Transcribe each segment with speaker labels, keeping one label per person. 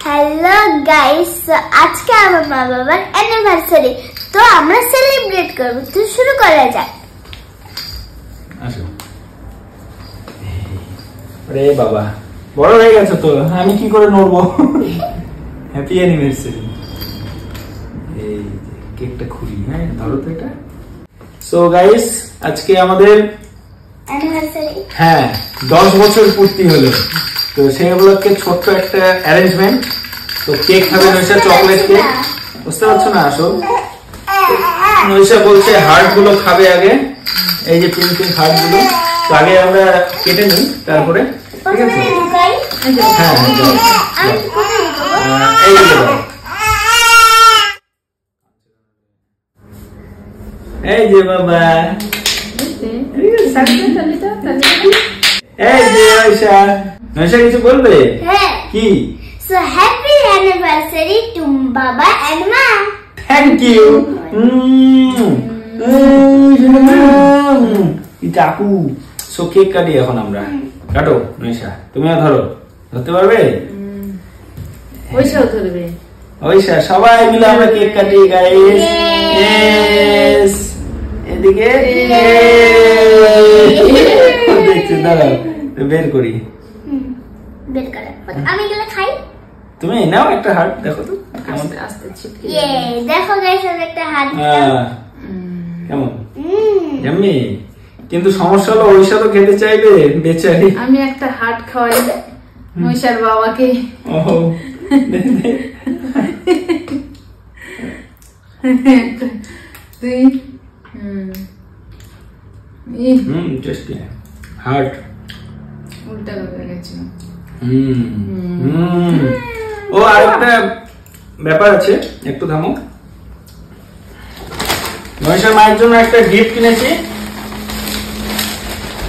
Speaker 1: Hello guys, आज के আমার মা বাবার অ্যানিভার্সারি, তো আমরা সেলিব্রেট করব। তো শুরু করা যাক।
Speaker 2: আসো। আরে বাবা, বড় হয়ে গেছে তো, আমি কি করে নড়বো? Happy anniversary. এই কেকটা খুলি, হ্যাঁ ধরো তো এটা। সো গাইস, আজকে আমাদের
Speaker 1: অ্যানিভার্সারি,
Speaker 2: হ্যাঁ 10 বছর পূর্তি হলো। তো সেই উপলক্ষে ছোট্ট একটা অ্যারেঞ্জমেন্ট। তো কেক খাবে নৈশা, চকলেট কেক। বুঝতে পারছো না? আসো। নৈশা বলছে হার্ট গুলো খাবে আগে, এই যে পিঙ্ক পিঙ্ক হার্ট গুলো। তো আগে আমরা কেটে নিই, তারপরে ঠিক আছে? হ্যাঁ এই যে এই যে বাবা, এই যে নৈশা, নৈশা কিছু বলবে?
Speaker 1: হ্যাঁ।
Speaker 2: কি?
Speaker 1: So happy anniversary to baba and ma.
Speaker 2: Thank you. কাকু। সো কেক কাটি এখন আমরা। কাটো নৈশা, তুমিও ধরো। ধরতে পারবে?
Speaker 3: ওইসাও ধরবে।
Speaker 2: ওইসা সবাই মিলে আমরা কেক কাটি গাইস। ইয়েস। এদিকে দেখছি, দাঁড়াও বের করি।
Speaker 1: বের করে আমি গেলে খাই।
Speaker 2: তুমি নাও একটা হার্ট, দেখো তো কেমন।
Speaker 3: আস্তে ছিটকে
Speaker 1: দেখো গাইস, আমি একটা হাত
Speaker 2: কেমন জাম্মি। কিন্তু সমস্যা হলো ওইসা তো খেতে চাইবে বেচারি।
Speaker 3: আমি একটা হার্ট খাওয়াই নৈশার বাবাকে।
Speaker 2: ওহো
Speaker 3: তুই
Speaker 2: টেস্টি হার্ট
Speaker 3: উল্টা হয়ে গেছে।
Speaker 2: ও আর একটা ব্যাপার আছে, একটু থামো। নৈশার মায়ের জন্য একটা গিফট কিনেছি।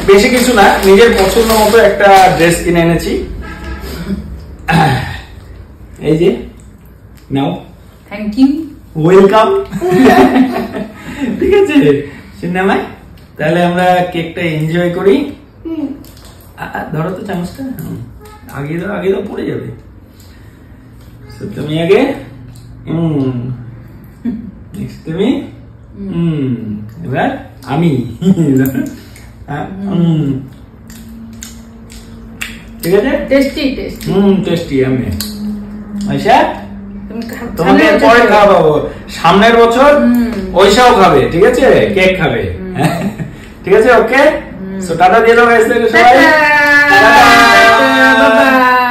Speaker 2: বেশি কিছু না, নিজের পছন্দ মতো একটা ড্রেস কিনে এনেছি। এই যে নাও।
Speaker 3: Thank you,
Speaker 2: welcome. ঠিক আছে সিনেমায়, তাহলে আমরা কেকটা এনজয় করি। ধরো তো চামচটা, আগে দাও, আগে দাও, পড়ে যাবে। তুমি আগে, তুমি, এবার আমি। ঠিক আছে,
Speaker 3: টেস্টি টেস্টি।
Speaker 2: টেস্টি। আমি আচ্ছা
Speaker 3: তুমি
Speaker 2: তোমাকে পরে খাওয়াবো, সামনের বছর ওইসাও খাবে, ঠিক আছে? কেক খাবে, ঠিক আছে? ওকে, সো টাটা দিয়ে দাও গাইস, সবাই টাটা।
Speaker 3: Bye bye.